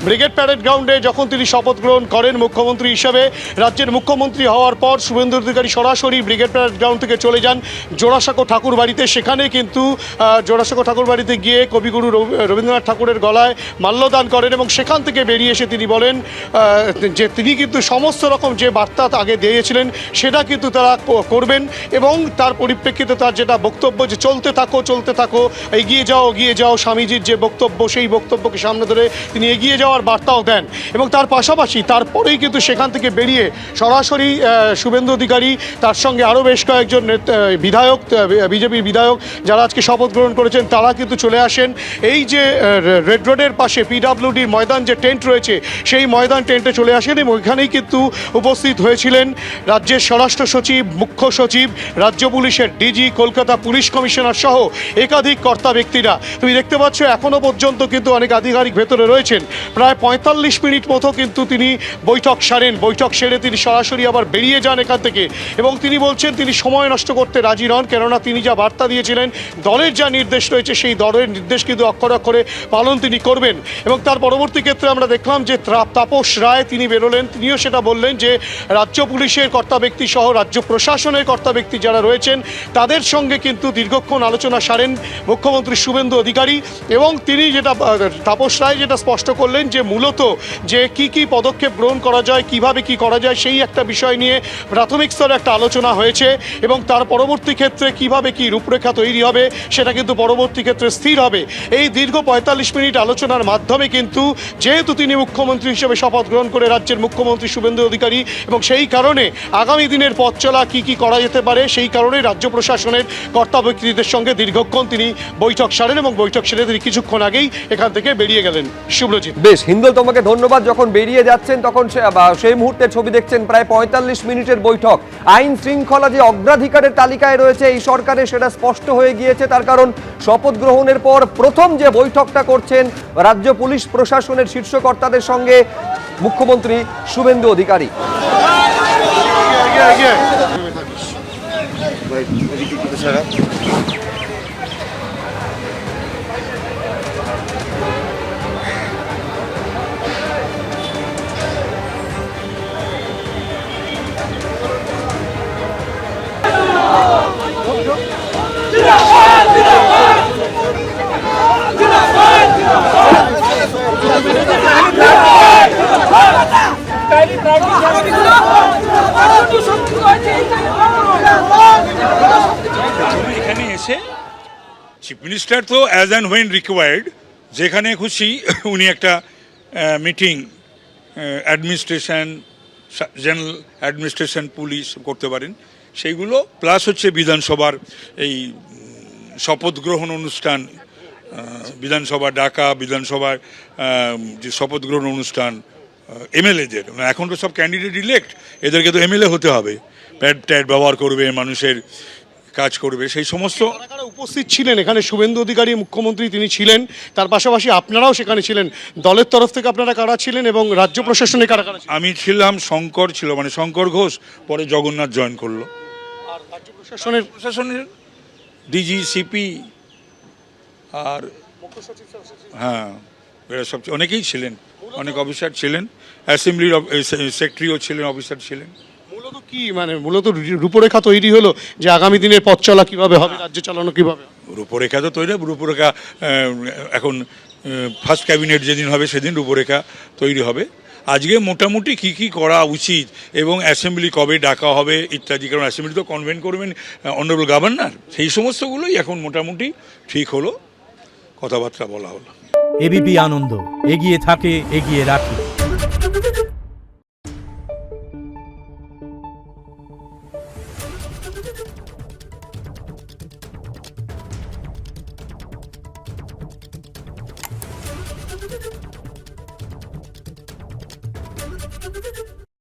Brigade parade গ্রাউন্ডে যখন তিনি শপথ গ্রহণ করেন মুখ্যমন্ত্রী হিসাবে, রাজ্যের মুখ্যমন্ত্রী হওয়ার পর শুভেন্দু অধিকারী সরাসরি ব্রিগেড প্যারেড গ্রাউন্ড থেকে চলে যান জোড়াসাঁকো ঠাকুর বাড়িতে। সেখানে কিন্তু জোড়াসাঁকো ঠাকুর বাড়িতে গিয়ে কবিগুরু রবীন্দ্রনাথ ঠাকুরের গলায় মাল্যদান করেন এবং সেখান থেকে বেরিয়ে এসে তিনি বলেন যে তিনি কিন্তু সমস্ত রকম যে বার্তা আগে দিয়েছিলেন সেটা কিন্তু তারা করবেন এবং তার পরিপ্রেক্ষিতে তার যেটা বক্তব্য যে চলতে থাকো এগিয়ে যাও স্বামীজির যে বক্তব্য সেই বক্তব্যকে সামনে ধরে তিনি এগিয়ে যাওয়ার বার্তাও দেন। এবং তার পাশাপাশি তারপরেই কিন্তু সেখান থেকে বেরিয়ে সরাসরি শুভেন্দু অধিকারী তার সঙ্গে আরও বেশ কয়েকজন বিধায়ক, বিজেপির বিধায়ক যারা আজকে শপথ গ্রহণ করেছেন তারা কিন্তু চলে আসেন এই যে রেড রোডের পাশে পিডব্লিউডির ময়দান যে টেন্ট রয়েছে সেই ময়দান টেন্টে চলে আসেন এবং ওইখানেই কিন্তু উপস্থিত হয়েছিলেন রাজ্যের স্বরাষ্ট্র সচিব, মুখ্য সচিব, রাজ্য পুলিশের ডিজি, কলকাতা পুলিশ কমিশনার সহ একাধিক কর্তা ব্যক্তিরা। তুমি দেখতে পাচ্ছ এখনও পর্যন্ত কিন্তু অনেক আধিকারিক ভেতরে রয়েছেন। প্রায় 45 মিনিট মতো কিন্তু তিনি বৈঠক সারেন। বৈঠক সেরে তিনি সরাসরি আবার বেরিয়ে যান এখান থেকে এবং তিনি বলছেন তিনি সময় নষ্ট করতে রাজি নন, কেননা তিনি যা বার্তা দিয়েছিলেন দলের যা নির্দেশ রয়েছে সেই দলের নির্দেশ কিন্তু অক্ষরে অক্ষরে পালন তিনি করবেন। এবং তার পরবর্তী ক্ষেত্রে আমরা দেখলাম যে তাপস রায় তিনি বেরোলেন, তিনিও সেটা বললেন যে রাজ্য পুলিশের কর্তা ব্যক্তি সহ রাজ্য প্রশাসনের কর্তা ব্যক্তি যারা রয়েছেন তাদের সঙ্গে কিন্তু দীর্ঘক্ষণ আলোচনা সারেন মুখ্যমন্ত্রী শুভেন্দু অধিকারী এবং তিনি যেটা তাপস রায় যেটা স্পষ্ট করলেন যে মূলত যে কি পদক্ষেপ গ্রহণ করা যায়, কিভাবে কি করা যায় সেই একটা বিষয় নিয়ে প্রাথমিক স্তরে একটা আলোচনা হয়েছে এবং তার পরবর্তী ক্ষেত্রে কিভাবে কি রূপরেখা তৈরি হবে সেটা কিন্তু পরবর্তী ক্ষেত্রে স্থির হবে। এই দীর্ঘ 45 মিনিট আলোচনার মাধ্যমে কিন্তু যেহেতু তিনি মুখ্যমন্ত্রী হিসেবে শপথ গ্রহণ করে রাজ্যের মুখ্যমন্ত্রী শুভেন্দু অধিকারী এবং সেই কারণে আগামী দিনের পথ চলা কি করা যেতে পারে সেই কারণে রাজ্য প্রশাসনের কর্তা ব্যক্তিদের সঙ্গে দীর্ঘক্ষণ তিনি বৈঠক সারেন এবং বৈঠক সেরে তিনি কিছুক্ষণ আগেই এখান থেকে বেরিয়ে গেলেন। শুভ্রজিৎ। বেশ হিন্দল, তোমাকে ধন্যবাদ। যখন বেরিয়ে যাচ্ছেন তখন সেই মুহূর্তের ছবি দেখছেন, প্রায় 45 মিনিটের বৈঠক। আইন শৃঙ্খলা যে অগ্রাধিকারের তালিকায় রয়েছে এই সরকারের সেটা স্পষ্ট হয়ে গিয়েছে, তার কারণ শপথ গ্রহণের পর প্রথম যে বৈঠকটা করছেন রাজ্য পুলিশ প্রশাসনের শীর্ষ কর্তাদের সঙ্গে মুখ্যমন্ত্রী শুভেন্দু অধিকারী। এখানে এসে চিফ মিনিস্টার তো অ্যাজ অ্যান্ড হোয়েন রিকোয়ার্ড যেখানে খুশি উনি একটা meeting administration, general administration, police করতে পারেন সেইগুলো, প্লাস হচ্ছে বিধানসভার এই শপথ গ্রহণ অনুষ্ঠান, বিধানসভা ডাকা, বিধানসভার যে শপথ গ্রহণ অনুষ্ঠান এমএলএদের, এখন তো সব ক্যান্ডিডেট ইলেক্ট, এদেরকে তো এমএলএ হতে হবে, প্যাড ট্যাড ব্যবহার করবে, মানুষের কাজ করবে, সেই সমস্ত উপস্থিত ছিলেন এখানে শুভেন্দু অধিকারী মুখ্যমন্ত্রী তিনি ছিলেন, তার পাশাপাশি আপনারাও সেখানে ছিলেন। দলের তরফ থেকে আপনারা কারা ছিলেন এবং রাজ্য প্রশাসনে কারা ছিলেন? আমি ছিলাম, শঙ্কর ছিল, মানে শঙ্কর ঘোষ, পরে জগন্নাথ জয়েন করলো। আর রাজ্য প্রশাসনের ডিজি, সিপি আর হ্যাঁ এরা সব অনেকেই ছিলেন, অনেক অফিসার ছিলেন, অ্যাসেম্বলির সেক্রেটারিও ছিলেন, অফিসার ছিলেন। মূলত কি মানে মূলত রূপরেখা তৈরি হলো যে আগামী দিনের পথ চলা কিভাবে হবে, রাজ্য চালানো কিভাবে? রূপরেখা তো তৈরি, রূপরেখা এখন ফার্স্ট ক্যাবিনেট যেদিন হবে সেদিন রূপরেখা তৈরি হবে। আজকে মোটামুটি কি করা উচিত এবং অ্যাসেম্বলি কবে ডাকা হবে ইত্যাদি, কারণ অ্যাসেম্বলি তো কনভেন করবেন অনারেবল গভর্নর, সেই সমস্তগুলোই এখন মোটামুটি ঠিক হলো, কথাবার্তা বলা হলো। এবিপি আনন্দ, এগিয়ে থাকে, এগিয়ে রাখে।